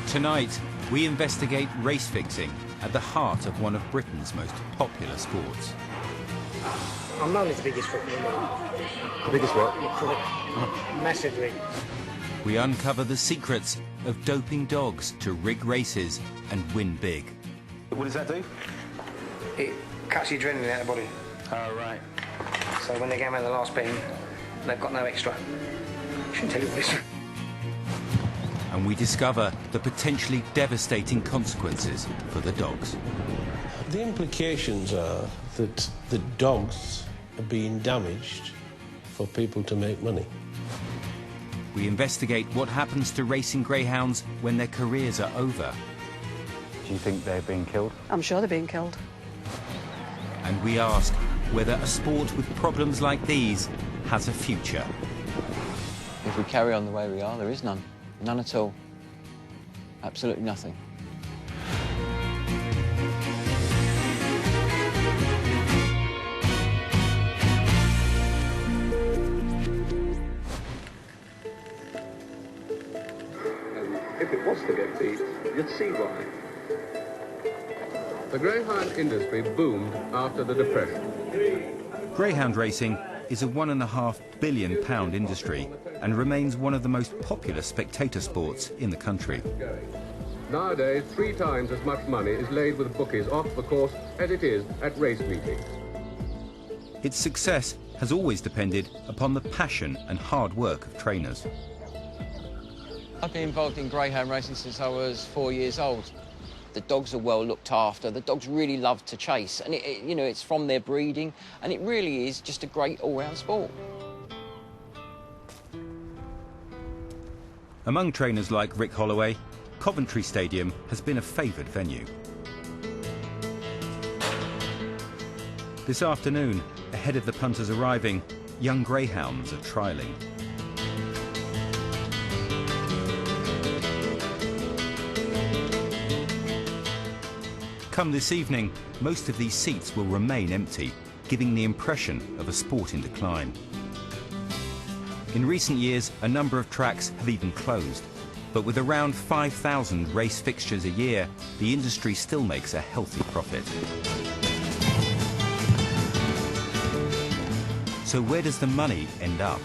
Tonight, we investigate race fixing at the heart of one of Britain's most popular sports. I'm known as the biggest football in the world. The biggest what? Massively. We uncover the secrets of doping dogs to rig races and win big. What does that do? It cuts the adrenaline out of the body. Oh, right. So when they get out of the last beam, they've got no extra. Shouldn't tell you what extra. And we discover the potentially devastating consequences for the dogs. The implications are that the dogs are being damaged for people to make money. We investigate what happens to racing greyhounds when their careers are over. Do you think they're being killed? I'm sure they're being killed. And we ask whether a sport with problems like these has a future. If we carry on the way we are, there is none. None at all. Absolutely nothing. If it was to get beat, you'd see why. The greyhound industry boomed after the Depression. Greyhound racing is a £1.5 billion industry and remains one of the most popular spectator sports in the country. Nowadays, 3 times as much money is laid with bookies off the course as it is at race meetings. Its success has always depended upon the passion and hard work of trainers. I've been involved in greyhound racing since I was 4 years old. The dogs are well looked after. The dogs really love to chase, and you know, it's from their breeding, and it really is just a great all-round sport. Among trainers like Rick Holloway, Coventry Stadium has been a favoured venue. This afternoon, ahead of the punters arriving, young greyhounds are trialling. Come this evening, most of these seats will remain empty, giving the impression of a sport in decline. In recent years, a number of tracks have even closed, but with around 5,000 race fixtures a year, the industry still makes a healthy profit. So where does the money end up?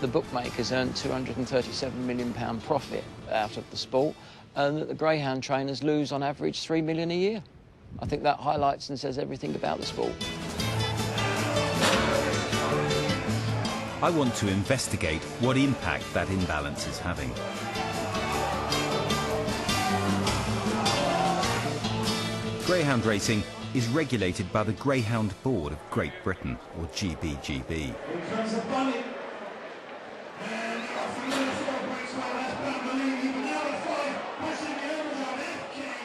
The bookmakers earn £237 million profit out of the sport, and that the greyhound trainers lose on average £3 million a year. I think that highlights and says everything about the sport. I want to investigate what impact that imbalance is having. Greyhound racing is regulated by the Greyhound Board of Great Britain, or GBGB.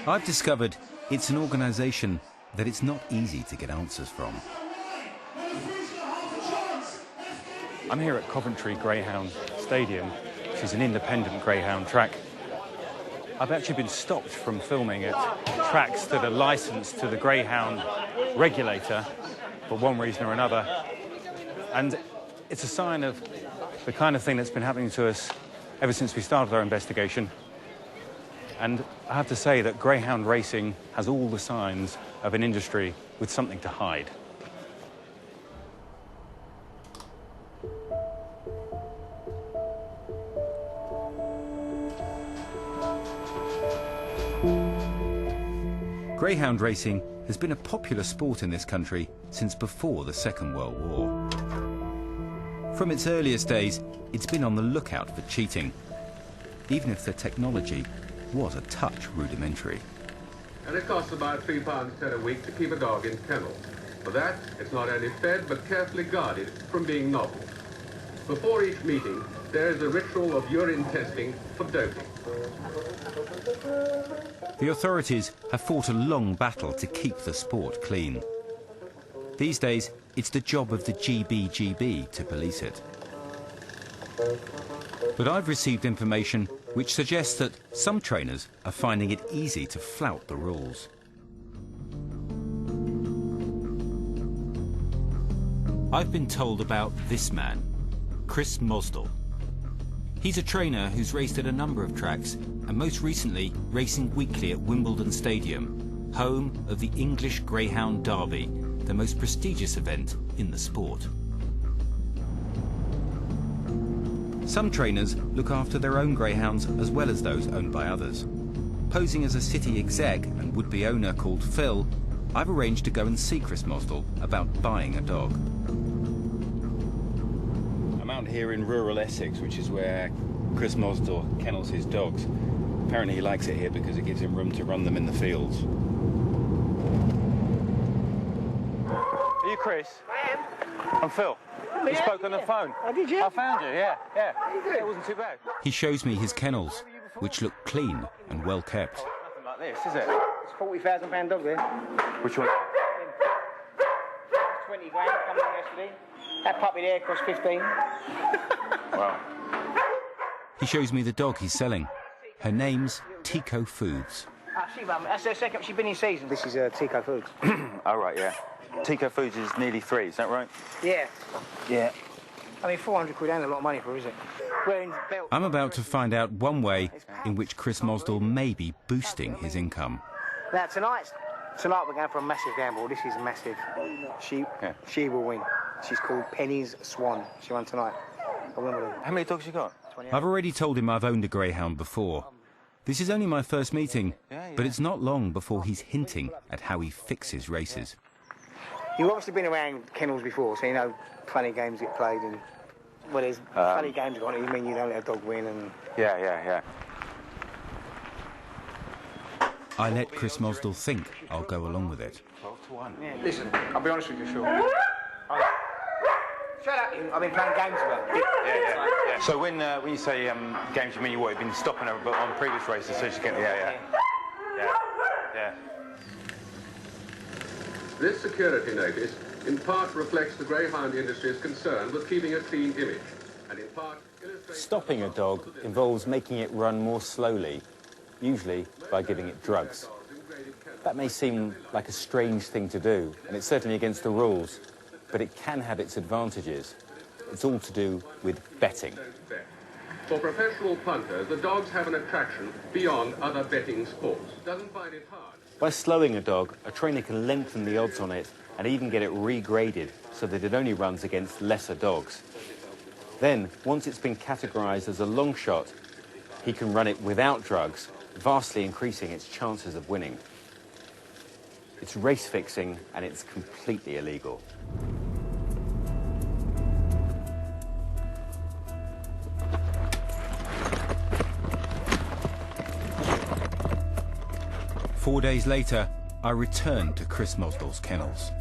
I've discovered it's an organisation that it's not easy to get answers from. I'm here at Coventry Greyhound Stadium, which is an independent greyhound track. I've actually been stopped from filming at tracks that are licensed to the Greyhound Regulator for one reason or another. And it's a sign of the kind of thing that's been happening to us ever since we started our investigation. And I have to say that greyhound racing has all the signs of an industry with something to hide. Greyhound racing has been a popular sport in this country since before the Second World War. From its earliest days, it's been on the lookout for cheating, even if the technology was a touch rudimentary. And it costs about £3.10 a week to keep a dog in kennel. For that, it's not only fed, but carefully guarded from being nobbled. Before each meeting, there is a ritual of urine testing for doping. The authorities have fought a long battle to keep the sport clean. These days, it's the job of the GBGB to police it. But I've received information which suggests that some trainers are finding it easy to flout the rules. I've been told about this man, Chris Mosdall. He's a trainer who's raced at a number of tracks, and most recently racing weekly at Wimbledon Stadium, home of the English Greyhound Derby, the most prestigious event in the sport. Some trainers look after their own greyhounds as well as those owned by others. Posing as a city exec and would-be owner called Phil, I've arranged to go and see Chris Mosdall about buying a dog. I'm out here in rural Essex, which is where Chris Mosdall kennels his dogs. Apparently he likes it here because it gives him room to run them in the fields. Are you Chris? I am. I'm Phil. You spoke on the phone. Oh, did you? I found you, yeah. How you doing? It wasn't too bad. He shows me his kennels, which look clean and well kept. Nothing like this, is it? It's £40,000 dog there. Which one? 20 grand, come in yesterday. That puppy there cost 15. Wow. He shows me the dog he's selling. Her name's Tico Foods. That's her second, she's been in season. This is Tico Foods. Oh, right, yeah. Tico Foods is nearly 3, is that right? Yeah. Yeah. I mean, 400 quid ain't a lot of money for her, is it? Wearing belt. I'm about to find out one way in which Chris Mosdall may be boosting his income. Now, tonight we're going for a massive gamble. This is massive. She will win. She's called Penny's Swan. She won tonight. How many dogs you got? I've already told him I've owned a greyhound before. This is only my first meeting, but it's not long before he's hinting at how he fixes races. You've obviously been around kennels before, so you know funny games get played and... Well, there's funny games on it. You mean you don't let a dog win and... Yeah. I let Chris Mosdall think I'll go along with it. 12 to 1. Yeah, listen, I'll be honest with you, Phil. Shut up, you. I've been playing games with her. Yeah. So when you say games, you mean you've been stopping her on previous races so she can... Yeah. This security notice in part reflects the greyhound industry's concern with keeping a clean image, and in part illustrates... Stopping a dog involves making it run more slowly, usually by giving it drugs. That may seem like a strange thing to do, and it's certainly against the rules, but it can have its advantages. It's all to do with betting. For professional punters, the dogs have an attraction beyond other betting sports. Doesn't find it hard. By slowing a dog, a trainer can lengthen the odds on it and even get it regraded so that it only runs against lesser dogs. Then, once it's been categorised as a long shot, he can run it without drugs, vastly increasing its chances of winning. It's race fixing and it's completely illegal. Four days later, I returned to Chris Mosdall's kennels.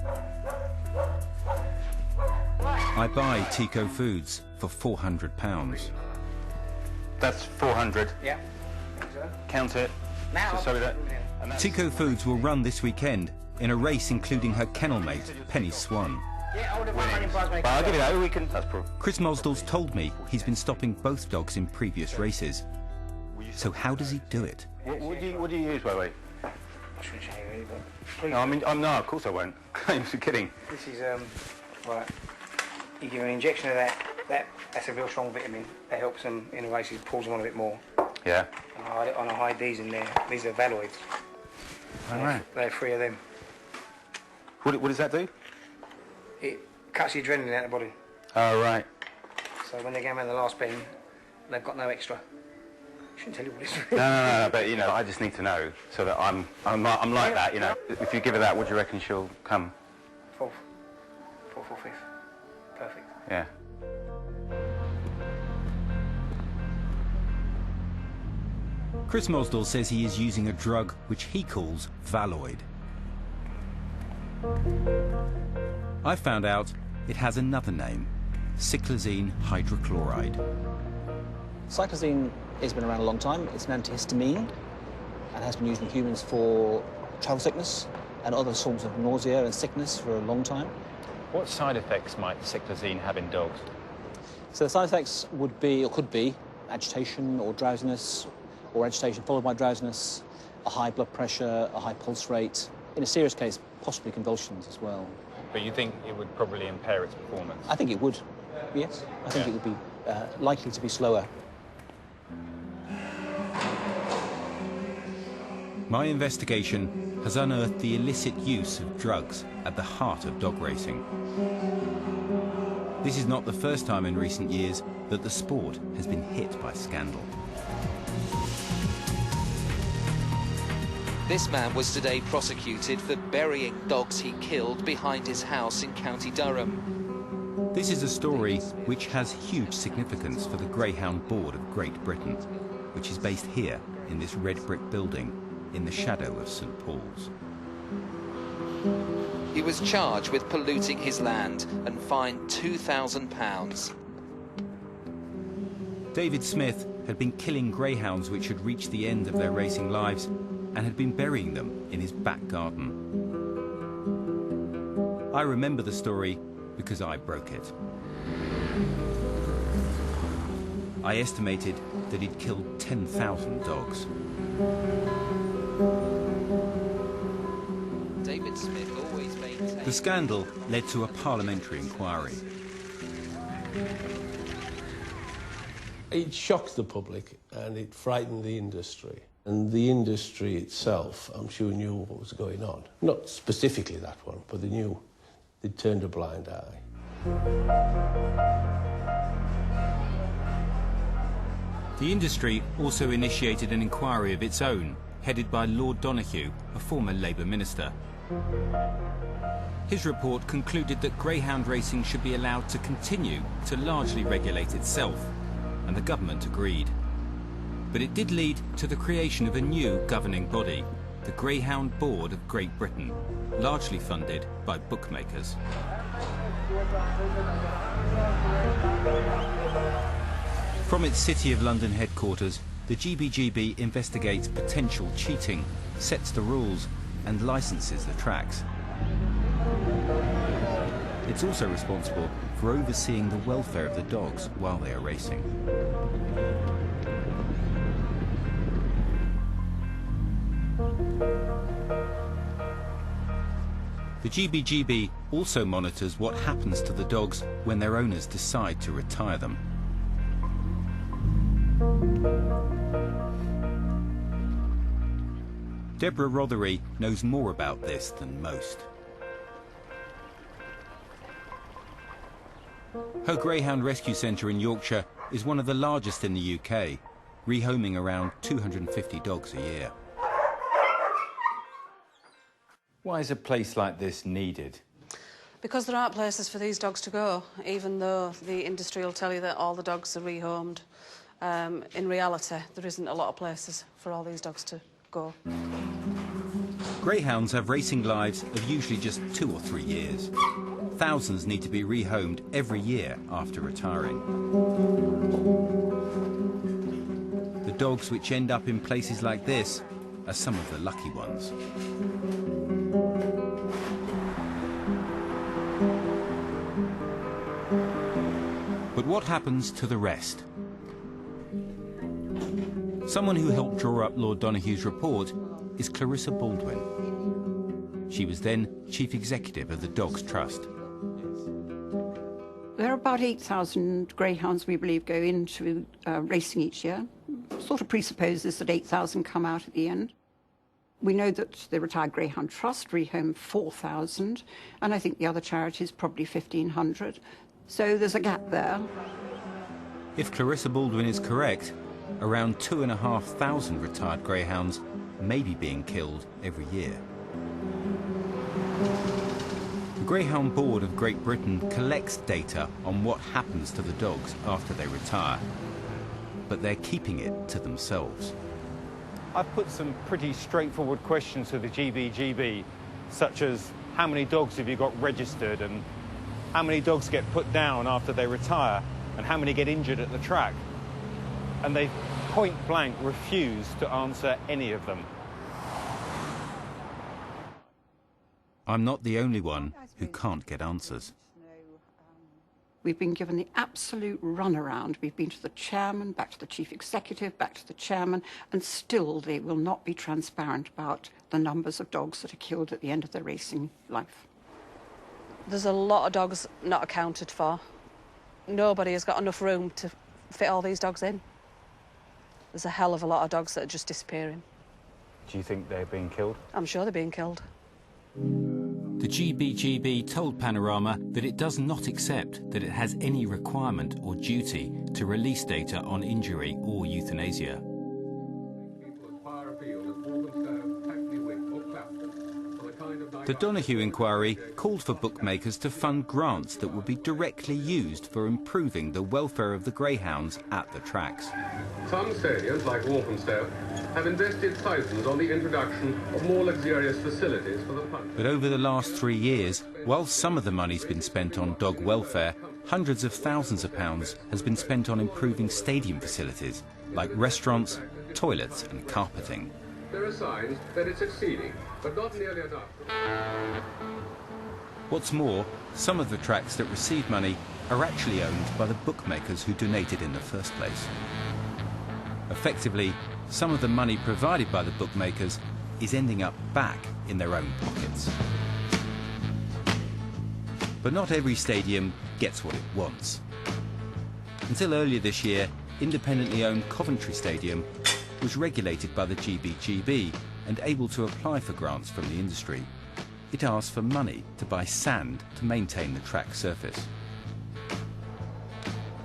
I buy Tico Foods for £400. That's 400. Yeah. Count it. Now... Tico Foods will run this weekend in a race including her kennel mate, Penny Swan. Yeah, I would have running prize money. I'll give you that. We can... That's proof. Chris Mosdall's told me he's been stopping both dogs in previous races. So how does he do it? What do you use, by the way? I shouldn't show you really, but... Please. No, I mean, no, of course I won't. I'm just kidding. This is, right, you give an injection of that's a real strong vitamin. That helps them in the races, pulls them on a bit more. Yeah. And I hide these in there. These are Valoids. All right. There are 3 of them. What does that do? It cuts the adrenaline out of the body. Oh, right. So when they go around the last beam, they've got no extra. I shouldn't tell you what this is. No, but, you know, I just need to know so that I'm like that, you know. If you give her that, what do you reckon she'll come? 4th or 5th. Perfect. Yeah. Chris Mosdall says he is using a drug which he calls Valoid. I found out it has another name, cyclazine hydrochloride. Cyclazine has been around a long time. It's an antihistamine and has been used in humans for travel sickness and other forms of nausea and sickness for a long time. What side effects might cyclazine have in dogs? So the side effects would be, or could be, agitation or drowsiness, or agitation followed by drowsiness, a high blood pressure, a high pulse rate. In a serious case, possibly convulsions as well. But you think it would probably impair its performance? I think it would, yes. I think it would be likely to be slower. My investigation has unearthed the illicit use of drugs at the heart of dog racing. This is not the first time in recent years that the sport has been hit by scandal. This man was today prosecuted for burying dogs he killed behind his house in County Durham. This is a story which has huge significance for the Greyhound Board of Great Britain, which is based here in this red brick building in the shadow of St Paul's. He was charged with polluting his land and fined £2,000. David Smith had been killing greyhounds which had reached the end of their racing lives and had been burying them in his back garden. I remember the story because I broke it. I estimated that he'd killed 10,000 dogs. David Smith always maintained... The scandal led to a parliamentary inquiry. It shocked the public and it frightened the industry. And the industry itself, I'm sure, knew what was going on. Not specifically that one, but they knew. They turned a blind eye. The industry also initiated an inquiry of its own, headed by Lord Donoghue, a former Labour minister. His report concluded that greyhound racing should be allowed to continue to largely regulate itself, and the government agreed. But it did lead to the creation of a new governing body, the Greyhound Board of Great Britain, largely funded by bookmakers. From its City of London headquarters, the GBGB investigates potential cheating, sets the rules, and licenses the tracks. It's also responsible for overseeing the welfare of the dogs while they are racing. The GBGB also monitors what happens to the dogs when their owners decide to retire them. Deborah Rothery knows more about this than most. Her Greyhound Rescue Centre in Yorkshire is one of the largest in the UK, rehoming around 250 dogs a year. Why is a place like this needed? Because there aren't places for these dogs to go, even though the industry will tell you that all the dogs are rehomed. In reality, there isn't a lot of places for all these dogs to go. Greyhounds have racing lives of usually just 2 or 3 years. Thousands need to be rehomed every year after retiring. The dogs which end up in places like this are some of the lucky ones. But what happens to the rest? Someone who helped draw up Lord Donoghue's report is Clarissa Baldwin. She was then Chief Executive of the Dogs Trust. There are about 8,000 greyhounds, we believe, go into racing each year. Sort of presupposes that 8,000 come out at the end. We know that the Retired Greyhound Trust rehome 4,000, and I think the other charities probably 1,500. So there's a gap there. If Clarissa Baldwin is correct, around 2,500 retired greyhounds may be being killed every year. The Greyhound Board of Great Britain collects data on what happens to the dogs after they retire, but they're keeping it to themselves. I've put some pretty straightforward questions to the GBGB, such as how many dogs have you got registered, and how many dogs get put down after they retire, and how many get injured at the track. And they point blank refuse to answer any of them. I'm not the only one who can't get answers. We've been given the absolute runaround. We've been to the chairman, back to the chief executive, back to the chairman, and still they will not be transparent about the numbers of dogs that are killed at the end of their racing life. There's a lot of dogs not accounted for. Nobody has got enough room to fit all these dogs in. There's a hell of a lot of dogs that are just disappearing. Do you think they're being killed? I'm sure they're being killed. The GBGB told Panorama that it does not accept that it has any requirement or duty to release data on injury or euthanasia. The Donahue inquiry called for bookmakers to fund grants that would be directly used for improving the welfare of the greyhounds at the tracks. Some stadiums, like Walthamstow, have invested thousands on the introduction of more luxurious facilities for the punchers. But over the last 3 years, while some of the money's been spent on dog welfare, hundreds of thousands of pounds has been spent on improving stadium facilities, like restaurants, toilets and carpeting. There are signs that it's succeeding, but not nearly enough. What's more, some of the tracks that receive money are actually owned by the bookmakers who donated in the first place. Effectively, some of the money provided by the bookmakers is ending up back in their own pockets. But not every stadium gets what it wants. Until earlier this year, independently owned Coventry Stadium was regulated by the GBGB and able to apply for grants from the industry. It asked for money to buy sand to maintain the track surface.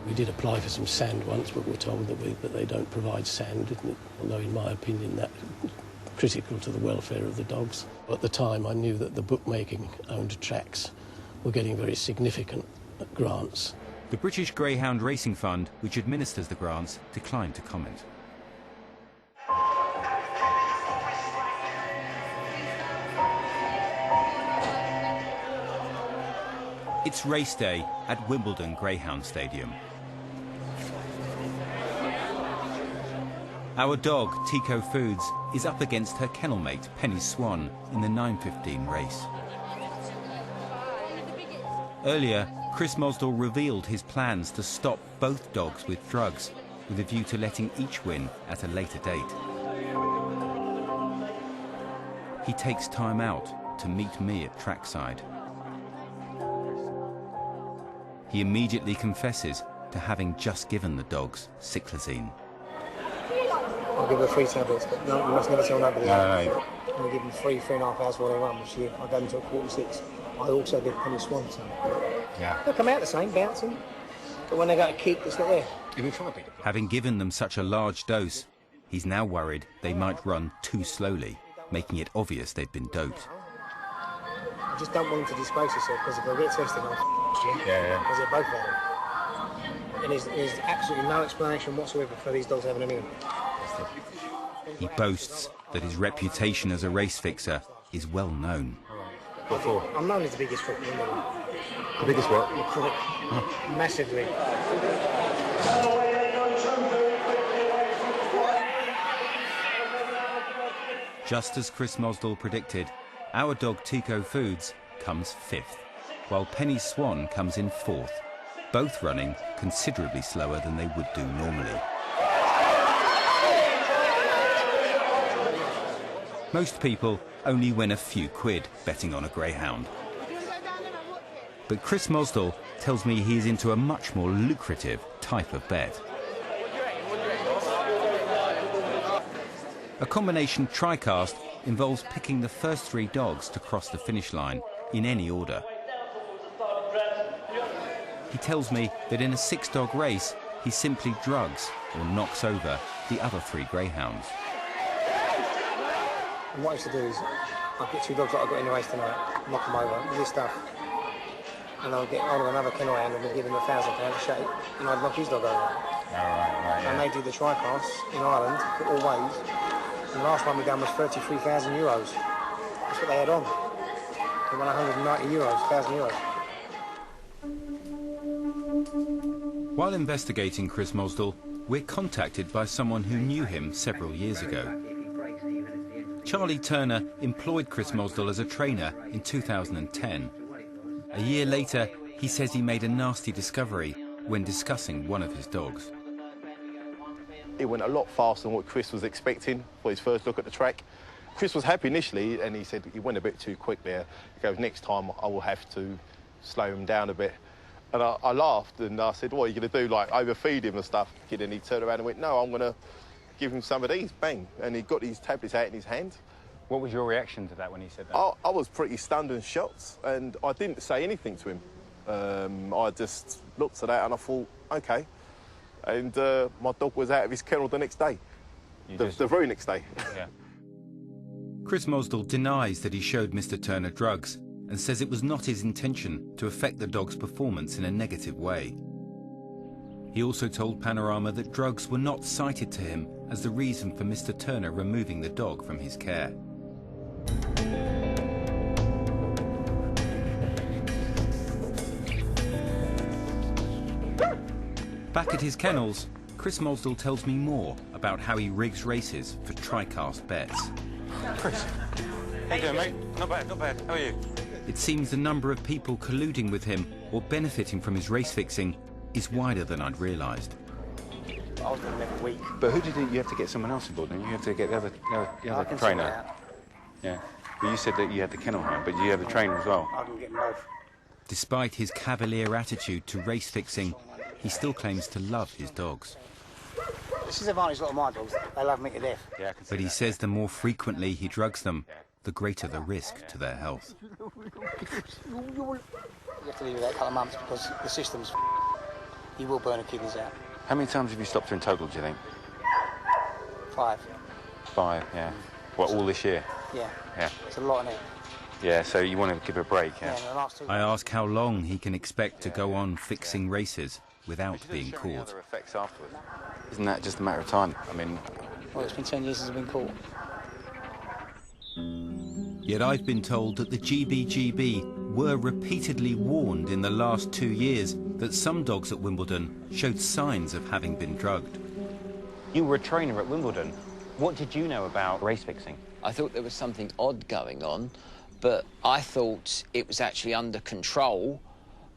We did apply for some sand once, but we were told that they don't provide sand, although in my opinion that's critical to the welfare of the dogs. At the time I knew that the bookmaking-owned tracks were getting very significant grants. The British Greyhound Racing Fund, which administers the grants, declined to comment. It's race day at Wimbledon Greyhound Stadium. Our dog, Tico Foods, is up against her kennel mate, Penny Swan, in the 9:15 race. Earlier, Chris Mosdall revealed his plans to stop both dogs with drugs, with a view to letting each win at a later date. He takes time out to meet me at trackside. He immediately confesses to having just given the dogs Cyclazine. I'll give her 3 tablets, but no, you must never tell nobody. No. I'll give them 3.5 hours while they run, which I go until 4:46. I also give Penny Swan some. Yeah. They'll come out the same, bouncing, but when they go to kick, it's not there. Having given them such a large dose, he's now worried they might run too slowly, making it obvious they've been doped. I just don't want them to disgrace themselves, because if they get tested, because they're both valid. And there's absolutely no explanation whatsoever for these dogs having anything. He boasts that his reputation as a race fixer is well known. I'm known as the biggest crook in the middle. The biggest what? Crook. Massively. Just as Chris Mosdall predicted, our dog Tico Foods comes 5th, while Penny Swan comes in 4th, both running considerably slower than they would do normally. Most people only win a few quid betting on a greyhound. But Chris Mosdall tells me he's into a much more lucrative type of bet. A combination tricast involves picking the first 3 dogs to cross the finish line in any order. He tells me that in a 6-dog race, he simply drugs or knocks over the other 3 greyhounds. And what I used to do is, I'll get 2 dogs that I got in the race tonight, knock them over with this stuff, and I'll get hold of another kennel hand and we'll give him £1,000 a shake, and I'd knock his dog over. Right, and they did the tricasts in Ireland, all ways. And the last one we done was €33,000. That's what they had on. They won €190,000. While investigating Chris Mosdall, we're contacted by someone who knew him several years ago. Charlie Turner employed Chris Mosdall as a trainer in 2010. A year later, he says he made a nasty discovery when discussing one of his dogs. It went a lot faster than what Chris was expecting for his first look at the track. Chris was happy initially, and he said he went a bit too quick there. He goes, next time I will have to slow him down a bit. And I laughed, and I said, what are you going to do, like overfeed him and stuff? And he turned around and went, no, I'm going to give him some of these, bang. And he got these tablets out in his hand. What was your reaction to that when he said that? I was pretty stunned and shocked, and I didn't say anything to him. I just looked at that and I thought, OK. And my dog was out of his kennel the next day, the very next day. Yeah. Chris Mosdall denies that he showed Mr Turner drugs and says it was not his intention to affect the dog's performance in a negative way. He also told Panorama that drugs were not cited to him as the reason for Mr Turner removing the dog from his care. Back at his kennels, Chris Mosdall tells me more about how he rigs races for tri-cast bets. Chris, how you doing, mate? Not bad, not bad. How are you? It seems the number of people colluding with him or benefiting from his race fixing is wider than I'd realised. I was doing them every week. But who did you have to get someone else aboard, don't you? You have to get the other trainer. Yeah. Well, you said that you had the kennel hand, but you have the trainer as well. I can get them both. Despite his cavalier attitude to race fixing, he still claims to love his dogs. This is the advantage of my dogs. They love me to death. Yeah, but he says the more frequently he drugs them, the greater the risk to their health. You have to leave it that couple of months because the system's you will burn the kidneys out. How many times have you stopped her in total, do you think? 5. 5, yeah. What, all this year? Yeah. Yeah. It's a lot in it. Yeah, so you want to give her a break, yeah? Yeah, the last 2 I ask how long he can expect to go on fixing races without being caught. Other effects afterwards. Isn't that just a matter of time? I mean... Well, it's been 10 years since I've been caught. Yet I've been told that the GBGB were repeatedly warned in the last 2 years that some dogs at Wimbledon showed signs of having been drugged. You were a trainer at Wimbledon. What did you know about race fixing? I thought there was something odd going on, but I thought it was actually under control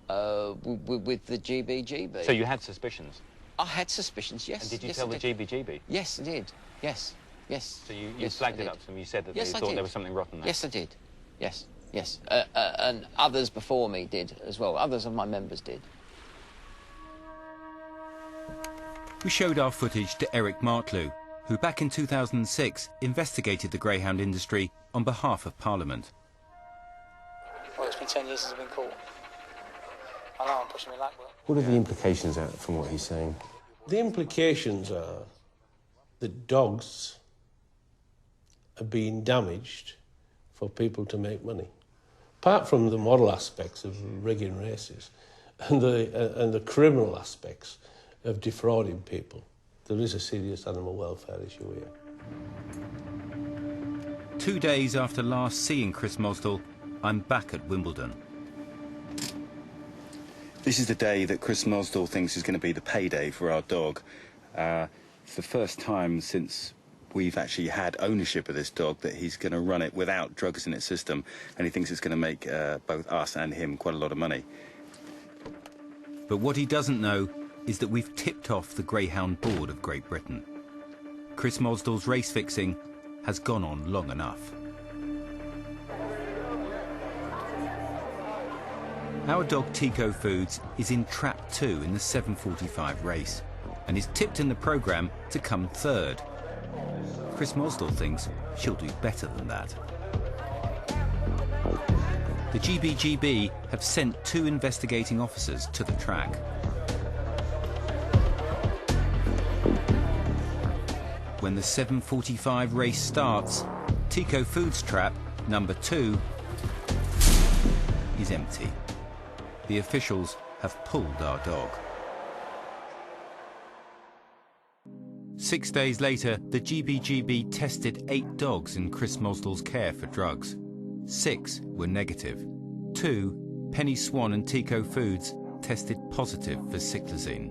with the GBGB. So you had suspicions? I had suspicions, yes. And did you yes, tell the GBGB? Yes, I did. Yes, yes. So you flagged it up to them, you said that yes, they thought there was something rotten there? Yes, I did. Yes, yes. And others before me did as well. Others of my members did. We showed our footage to Eric Martlew, who back in 2006 investigated the greyhound industry on behalf of Parliament. Well, it's been 10 years since I've been caught. I know I'm pushing my luck, but... What are the implications out from what he's saying? The implications are that dogs are being damaged for people to make money. Apart from the moral aspects of rigging races and the criminal aspects of defrauding people, there is a serious animal welfare issue here. 2 days after last seeing Chris Mosdall, I'm back at Wimbledon. This is the day that Chris Mosdall thinks is going to be the payday for our dog. It's the first time since we've actually had ownership of this dog that he's going to run it without drugs in its system, and he thinks it's going to make both us and him quite a lot of money. But what he doesn't know is that we've tipped off the Greyhound Board of Great Britain. Chris Mosdall's race fixing has gone on long enough. Our dog Tico Foods is in trap 2 in the 7:45 race and is tipped in the programme to come third. Chris Mosdall thinks she'll do better than that. The GBGB have sent 2 investigating officers to the track. When the 7:45 race starts, Tico Foods trap number 2 is empty. The officials have pulled our dog. 6 days later, the GBGB tested 8 dogs in Chris Mosdall's care for drugs. 6 were negative. 2, Penny Swan and Tico Foods, tested positive for cyclazine.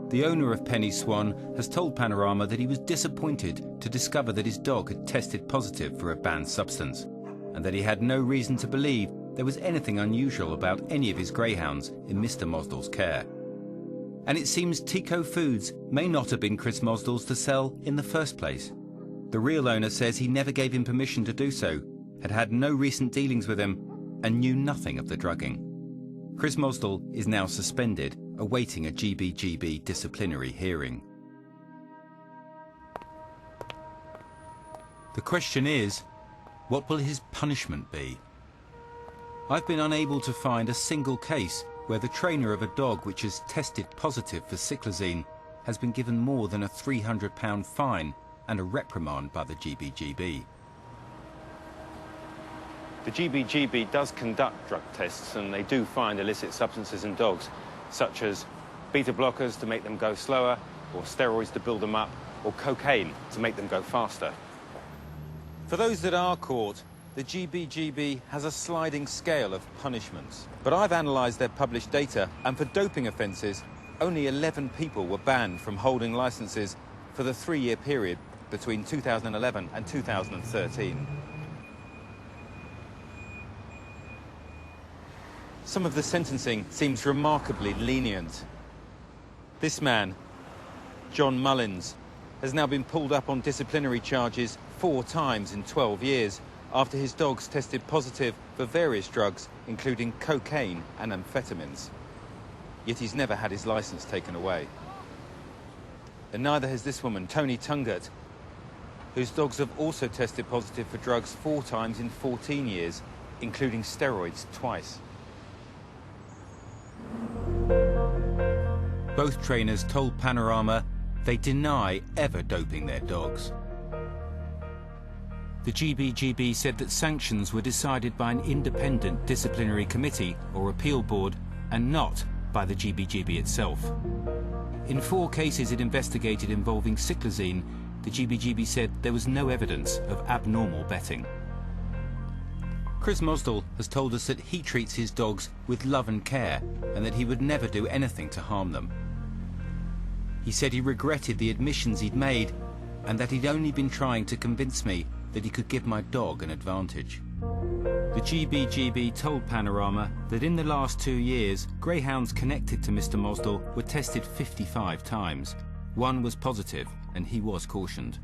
The owner of Penny Swan has told Panorama that he was disappointed to discover that his dog had tested positive for a banned substance, and that he had no reason to believe there was anything unusual about any of his greyhounds in Mr Mosdall's care. And it seems Tico Foods may not have been Chris Mosdall's to sell in the first place. The real owner says he never gave him permission to do so, had had no recent dealings with him, and knew nothing of the drugging. Chris Mosdall is now suspended, awaiting a GBGB disciplinary hearing. The question is, what will his punishment be? I've been unable to find a single case where the trainer of a dog which has tested positive for cyclazine has been given more than a £300 fine and a reprimand by the GBGB. The GBGB does conduct drug tests, and they do find illicit substances in dogs, such as beta blockers to make them go slower, or steroids to build them up, or cocaine to make them go faster. For those that are caught, the GBGB has a sliding scale of punishments. But I've analysed their published data, and for doping offences, only 11 people were banned from holding licences for the 3-year period between 2011 and 2013. Some of the sentencing seems remarkably lenient. This man, John Mullins, has now been pulled up on disciplinary charges 4 times in 12 years after his dogs tested positive for various drugs, including cocaine and amphetamines. Yet he's never had his licence taken away. And neither has this woman, Tony Tungert, whose dogs have also tested positive for drugs 4 times in 14 years, including steroids twice. Both trainers told Panorama they deny ever doping their dogs. The GBGB said that sanctions were decided by an independent disciplinary committee or appeal board and not by the GBGB itself. In 4 cases it investigated involving cyclazine, the GBGB said there was no evidence of abnormal betting. Chris Mosdall has told us that he treats his dogs with love and care and that he would never do anything to harm them. He said he regretted the admissions he'd made and that he'd only been trying to convince me that he could give my dog an advantage. The GBGB told Panorama that in the last 2 years, greyhounds connected to Mr Mosdall were tested 55 times. 1 was positive and he was cautioned.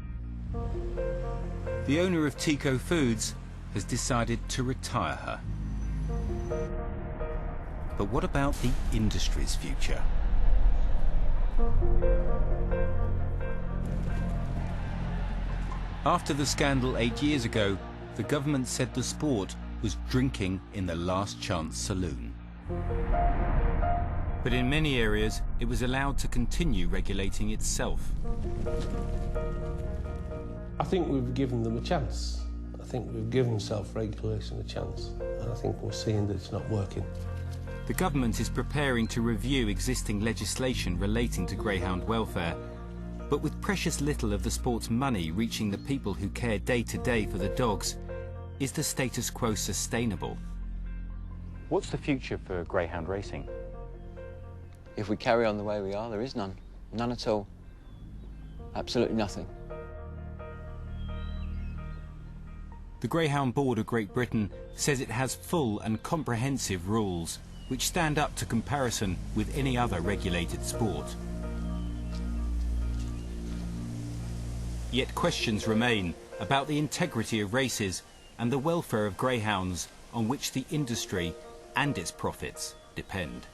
The owner of Tico Foods has decided to retire her. But what about the industry's future? After the scandal 8 years ago, the government said the sport was drinking in the last chance saloon. But in many areas, it was allowed to continue regulating itself. I think we've given them a chance. I think we've given self-regulation a chance, and I think we're seeing that it's not working. The government is preparing to review existing legislation relating to greyhound welfare, but with precious little of the sport's money reaching the people who care day to day for the dogs, is the status quo sustainable? What's the future for greyhound racing? If we carry on the way we are, there is none. None at all. Absolutely nothing. The Greyhound Board of Great Britain says it has full and comprehensive rules which stand up to comparison with any other regulated sport. Yet questions remain about the integrity of races and the welfare of greyhounds on which the industry and its profits depend.